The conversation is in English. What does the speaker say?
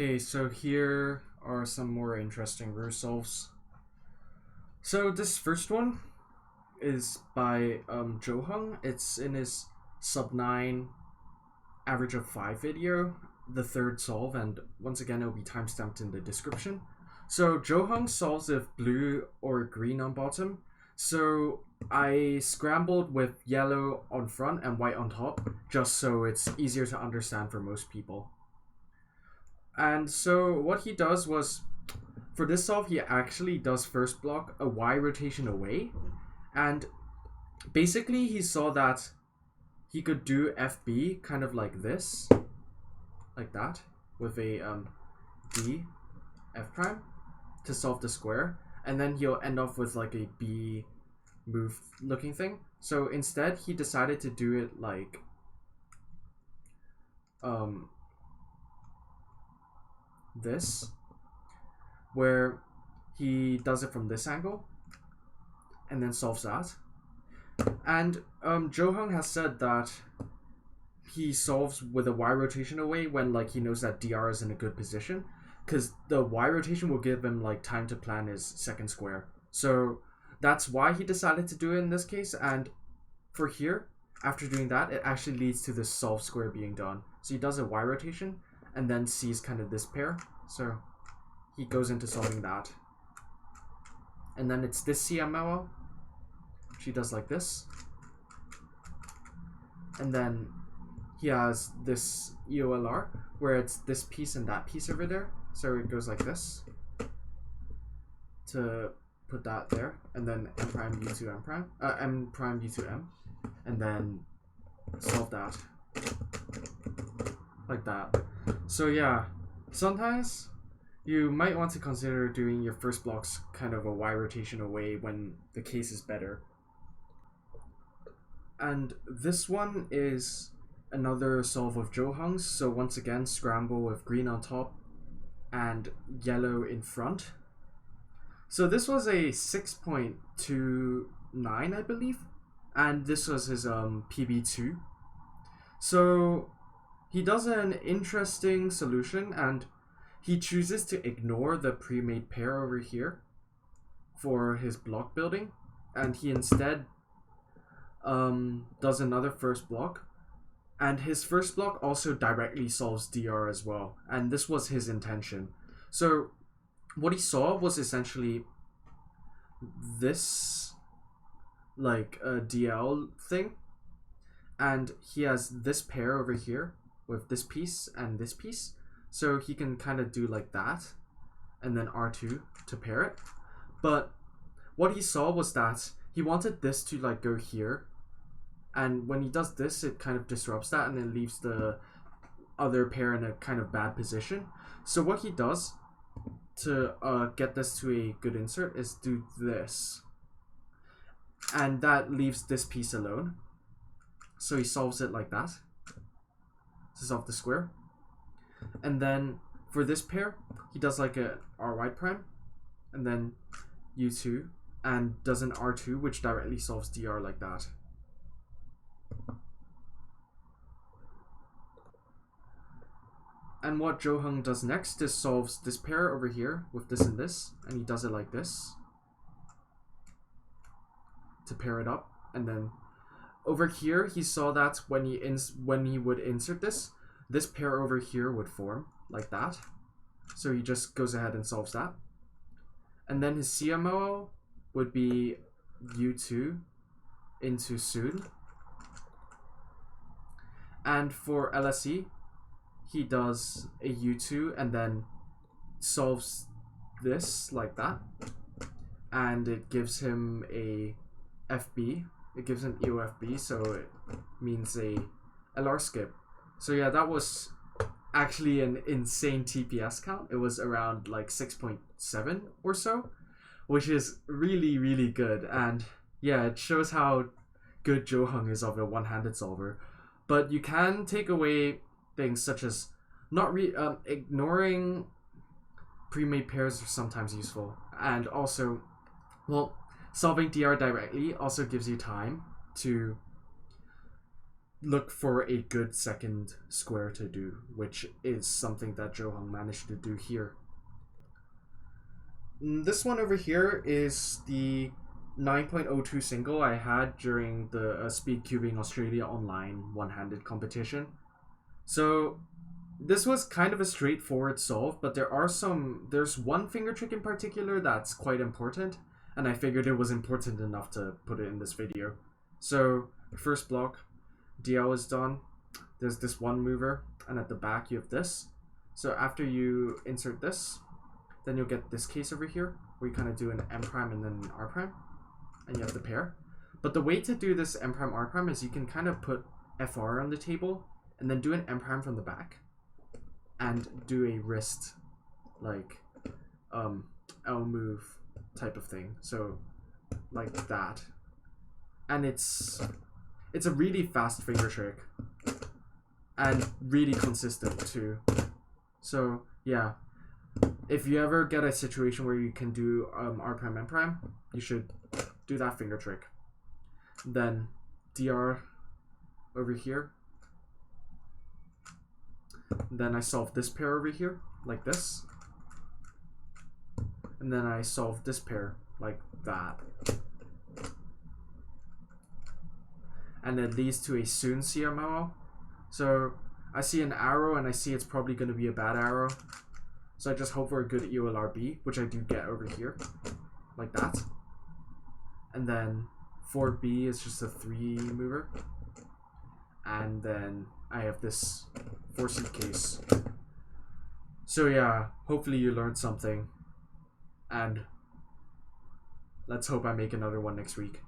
Okay, so here are some more interesting Roux solves. So this first one is by Jo Hung. It's in his sub 9 average of 5 video, the third solve, and once again it'll be timestamped in the description. So Jo Hung solves with blue or green on bottom. So I scrambled with yellow on front and white on top, just so it's easier to understand for most people. And so what he does was, for this solve, he actually does first block a Y rotation away. And basically he saw that he could do FB kind of like this, like that, with a D F prime to solve the square. And then he'll end off with like a B move looking thing. So instead he decided to do it like this, where he does it from this angle and then solves that. And Jo Hung has said that he solves with a Y rotation away when like he knows that DR is in a good position, because the Y rotation will give him like time to plan his second square. So that's why he decided to do it in this case. And for here, after doing that, it actually leads to the solve square being done. So he does a Y rotation and then sees kind of this pair. So he goes into solving that. And then it's this CMLL. She does like this. And then he has this EOLR where it's this piece and that piece over there. So it goes like this to put that there. And then M prime U2 M prime. M prime U2 M. And then solve that. Like that. So yeah, sometimes you might want to consider doing your first blocks kind of a Y rotation away when the case is better. And this one is another solve of Jo Hung's. So once again, scramble with green on top and yellow in front. So this was a 6.29, I believe. And this was his PB2. So he does an interesting solution, and he chooses to ignore the pre-made pair over here for his block building, and he instead does another first block, and his first block also directly solves DR as well, and this was his intention. So what he saw was essentially this like a DL thing, and he has this pair over here with this piece and this piece, so he can kind of do like that and then R2 to pair it. But what he saw was that he wanted this to like go here, and when he does this it kind of disrupts that and then leaves the other pair in a kind of bad position. So what he does to get this to a good insert is do this, and that leaves this piece alone. So he solves it like that to solve the square. And then for this pair, he does like a RY prime and then U2 and does an R2, which directly solves DR like that. And what Jo Hung does next is solves this pair over here with this and this, and he does it like this to pair it up. And then over here, he saw that when he would insert this pair over here would form like that. So he just goes ahead and solves that. And then his CMO would be U2 into Soon. And for LSE, he does a U2 and then solves this like that. And it gives him a FB. It gives an EOFB, so it means a LR skip. So yeah, that was actually an insane TPS count. It was around like 6.7 or so, which is really, really good. And yeah, it shows how good Jo Hung is of a one-handed solver. But you can take away things such as not ignoring pre-made pairs are sometimes useful, and also, well, solving DR directly also gives you time to look for a good second square to do, which is something that Johung managed to do here. This one over here is the 9.02 single I had during the Speed Cubing Australia online one-handed competition. So this was kind of a straightforward solve, but there's one finger trick in particular that's quite important, and I figured it was important enough to put it in this video. So first block, DL is done. There's this one mover, and at the back you have this. So after you insert this, then you'll get this case over here, where you kind of do an M prime and then an R prime, and you have the pair. But the way to do this M prime R prime is you can kind of put FR on the table, and then do an M prime from the back, and do a wrist, like, L move type of thing. So, like that. And it's a really fast finger trick, and really consistent too. So yeah, if you ever get a situation where you can do R prime M prime, you should do that finger trick. Then DR over here. Then I solve this pair over here like this, and then I solve this pair like that. And it leads to a soon CMO. So I see an arrow and I see it's probably going to be a bad arrow. So I just hope for a good EOLRB, which I do get over here, like that. And then 4B is just a 3 mover. And then I have this 4C case. So yeah, hopefully you learned something. And let's hope I make another one next week.